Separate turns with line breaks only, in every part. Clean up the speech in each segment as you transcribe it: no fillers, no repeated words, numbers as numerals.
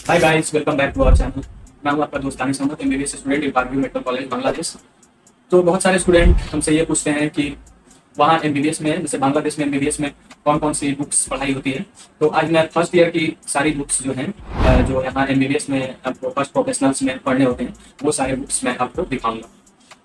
Hi guys, welcome back to our channel. मैं हूं आपका दोस्त तानिश अहमद, एमबीबीएस स्टूडेंट इपार्वियो मेडिकल कॉलेज बांग्लादेश। तो बहुत सारे स्टूडेंट हमसे ये पूछते हैं कि वहाँ एमबीबीएस में, जैसे बांग्लादेश में एमबीबीएस में कौन कौन सी बुक्स पढ़ाई होती है। तो आज मैं फर्स्ट ईयर की सारी बुक्स जो हैं, जो यहाँ एमबीबीएस में आपको फर्स्ट प्रोफेशनल्स में पढ़ने होते हैं, वो सारे बुक्स मैं आपको दिखाऊंगा।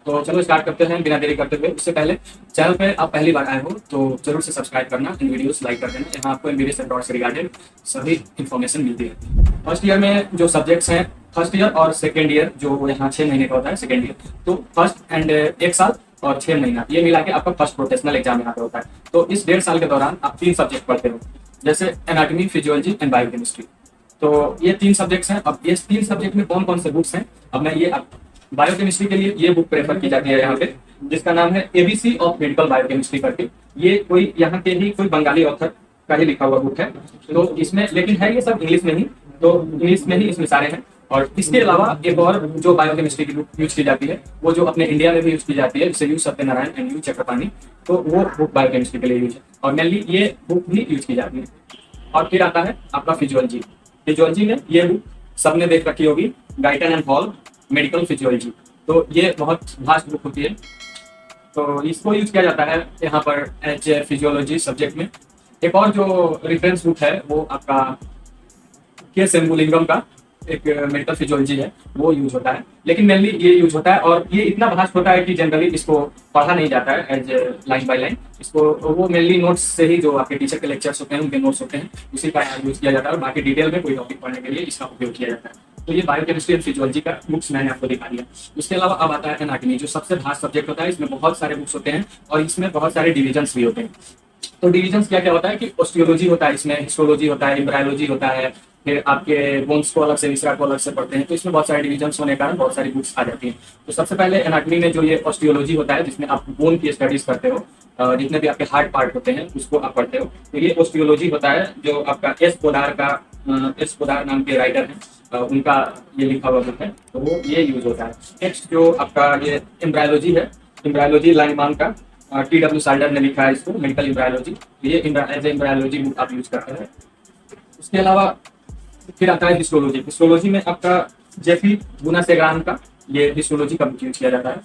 तो चलो स्टार्ट करते हैं बिना देरी करते हुए। उससे पहले चैनल पे आप पहली बार आए हो तो जरूर से सब्सक्राइब करना, इन वीडियोस लाइक कर देना। यहाँ आपको एमबीबीएस एंड से रिगार्डेड सभी इन्फॉर्मेशन मिलती है। फर्स्ट ईयर में जो सब्जेक्ट्स हैं, फर्स्ट ईयर और सेकेंड ईयर जो यहाँ 6 महीने का होता है सेकेंड ईयर, तो फर्स्ट एंड 1 साल और 6 महीना ये मिला के आपका फर्स्ट प्रोफेशनल एग्जाम यहाँ पे होता है। तो इस 1.5 साल के दौरान आप 3 सब्जेक्ट पढ़ते हो, जैसे एनाटॉमी, फिजियोलॉजी एंड बायोकेमिस्ट्री। तो ये 3 सब्जेक्ट्स हैं। अब ये 3 सब्जेक्ट में कौन कौन से बुक्स हैं, अब मैं ये बायोकेमिस्ट्री के लिए ये बुक प्रेफर की जाती है यहाँ पे, जिसका नाम है एबीसी ऑफ मेडिकल बायोकेमिस्ट्री करके। ये कोई यहाँ के ही कोई बंगाली ऑथर का ही लिखा हुआ बुक है। तो इसमें लेकिन है ये सब इंग्लिश में ही, तो इंग्लिश में ही इसमें सारे हैं। और इसके अलावा एक और जो बायोकेमिस्ट्री की बुक यूज की जाती है, वो जो अपने इंडिया में भी यूज की जाती है, जिसे you Satyanarayan and you Chakrapani, तो वो बुक बायोकेमिस्ट्री के लिए यूज है और मेनली ये बुक भी यूज की जाती है। और फिर आता है आपका फिजियोलॉजी। फिजियोलॉजी में ये बुक सबने देख रखी होगी, Guyton and hall medical physiology. तो ये बहुत वास्ट बुक होती है, तो इसको यूज किया जाता है यहाँ पर एज फिजियोलॉजी सब्जेक्ट में। एक और जो रेफरेंस बुक है वो आपका के सेम्बुलिंगम का एक मेडिकल फिजियोलॉजी है, वो यूज होता है। लेकिन मेनली ये यूज होता है और ये इतना भास्ट होता है कि जनरली इसको पढ़ा नहीं जाता है एज लाइन बाय लाइन। इसको वो मेनली नोट्स से ही, जो आपके टीचर के लेक्चर्स होते हैं उनके नोट्स होते हैं, उसी का यूज किया जाता है और बाकी डिटेल में कोई टॉपिक पढ़ने के लिए इसका उपयोग किया जाता है। तो ये बायोकेमिस्ट्री एंड फिजियोलॉजी का बुक्स मैंने आपको दिखा दिया। उसके अलावा अब आता है एनाटॉमी, जो सबसे भास्ट सब्जेक्ट होता है। इसमें बहुत सारे बुक्स होते हैं और इसमें बहुत सारे डिविजन्स भी होते हैं। तो डिविजन्स क्या क्या होता है कि ऑस्टियोलॉजी होता है, इसमें हिस्टोलॉजी होता है, एम्ब्रायोलॉजी होता है, फिर आपके बोन्स को अलग से, विसरा को अलग से पढ़ते हैं। तो इसमें बहुत सारे डिविजन्स होने के कारण बहुत सारी बुक्स आ जाती हैं। तो सबसे पहले एनाटॉमी में जो ये ऑस्टियोलॉजी होता है, जिसमें आप बोन की स्टडीज करते हो, जितने भी आपके हार्ड पार्ट होते हैं उसको आप पढ़ते हो, तो ये ऑस्टियोलॉजी होता है। जो आपका एस पोदार नाम के राइटर हैं, उनका ये लिखा हुआ बुक है, तो वो ये यूज होता है। नेक्स्ट जो आपका ये एम्ब्रायोलॉजी है, एम्ब्रायोलॉजी लाइनमान का TW साल्डर ने लिखा है इसको, मेडिकल एम्ब्रायोलॉजी। ये एज एम्ब्रायोलॉजी बुक आप यूज करते हैं। उसके अलावा फिर आता है हिस्टोलॉजी। हिस्टोलॉजी में आपका जेफी गुनासेग्राम का ये हिस्टोलॉजी का बुक यूज किया जाता है।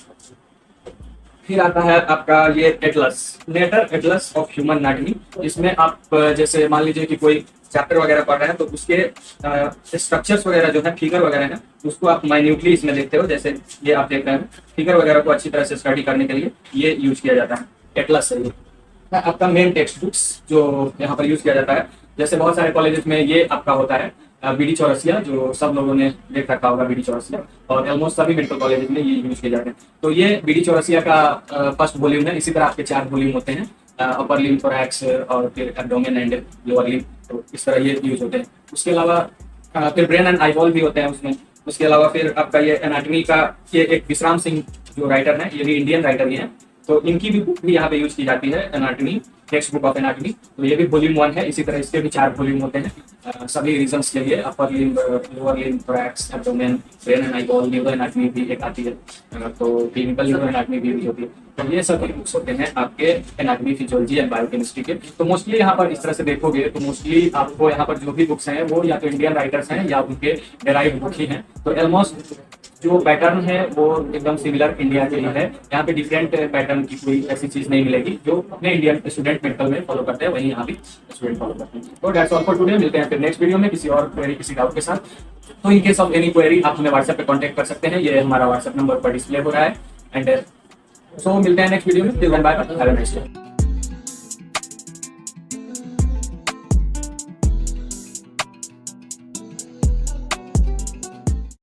फिर आता है आपका ये एटलस ऑफ ह्यूमन एनाटॉमी। इसमें आप जैसे मान लीजिए कि कोई चैप्टर वगैरह पढ़ रहे हैं, तो उसके स्ट्रक्चर्स वगैरह जो है, फिगर वगैरह है, उसको आप माइन्यूटली इसमें देखते हो। जैसे ये आप देख रहे हैं, फिगर वगैरह को अच्छी तरह से स्टडी करने के लिए ये यूज किया जाता है, एटलस है ये। आपका मेन टेक्स्ट बुक्स जो यहाँ पर यूज किया जाता है, जैसे बहुत सारे कॉलेजेस में ये आपका होता है बीडी चौरसिया, जो सब लोगों ने देख रखा होगा बीडी चौरसिया, और ऑलमोस्ट सभी मेडिकल कॉलेज में ये यूज किए जाते हैं। तो ये बीडी चौरसिया का फर्स्ट वॉल्यूम है। इसी तरह आपके 4 वॉल्यूम होते हैं, अपर लिम्ब, थोरैक्स और फिर एब्डोमेन एंड लोअर लिम्ब। तो इस तरह ये यूज होते हैं। उसके अलावा फिर ब्रेन एंड आईबॉल भी होते हैं उसमें। उसके अलावा फिर आपका ये एनाटॉमी का ये एक विश्राम सिंह जो राइटर है, ये भी इंडियन राइटर ही है, तो इनकी भी बुक भी यहाँ पे यूज की जाती है, anatomy, text book of anatomy. तो ये भी वॉल्यूम 1 है। इसी तरह इसके भी 4 वॉल्यूम होते हैं सभी रीजन्स के लिए, upper limb, lower limb, thorax, abdomen, brain and eyeball, neuro anatomy भी एक आती है, तो क्लिनिकल न्यूरो एनाटॉमी भी होती है। तो ये सभी बुक्स होते हैं आपके एनाटॉमी, फिजियोलॉजी एंड बायोकेमिस्ट्री के। तो मोस्टली यहाँ पर इस तरह से देखोगे तो मोस्टली आपको यहाँ पर जो भी बुक्स हैं वो या तो इंडियन राइटर्स हैं या उनके डेराइव्ड बुक ही हैं। तो ऑलमोस्ट जो पैटर्न है वो एकदम सिमिलर इंडिया के लिए है। यहाँ पे डिफरेंट पैटर्न की कोई ऐसी चीज नहीं मिलेगी। जो अपने इंडियन स्टूडेंट मेडिकल में फॉलो करते हैं वही यहाँ भी स्टूडेंट फॉलो करते हैं। तो दैट्स ऑल फॉर टुडे। मिलते हैं फिर नेक्स्ट वीडियो में किसी और क्वेरी, किसी डाउट के साथ। तो in case of any query आप हमें व्हाट्सएप पे कांटेक्ट कर सकते हैं। ये हमारा व्हाट्सएप नंबर पर डिस्प्ले हो रहा है। एंड सो मिलते हैं नेक्स्ट वीडियो में। Till then bye bye, have a nice day.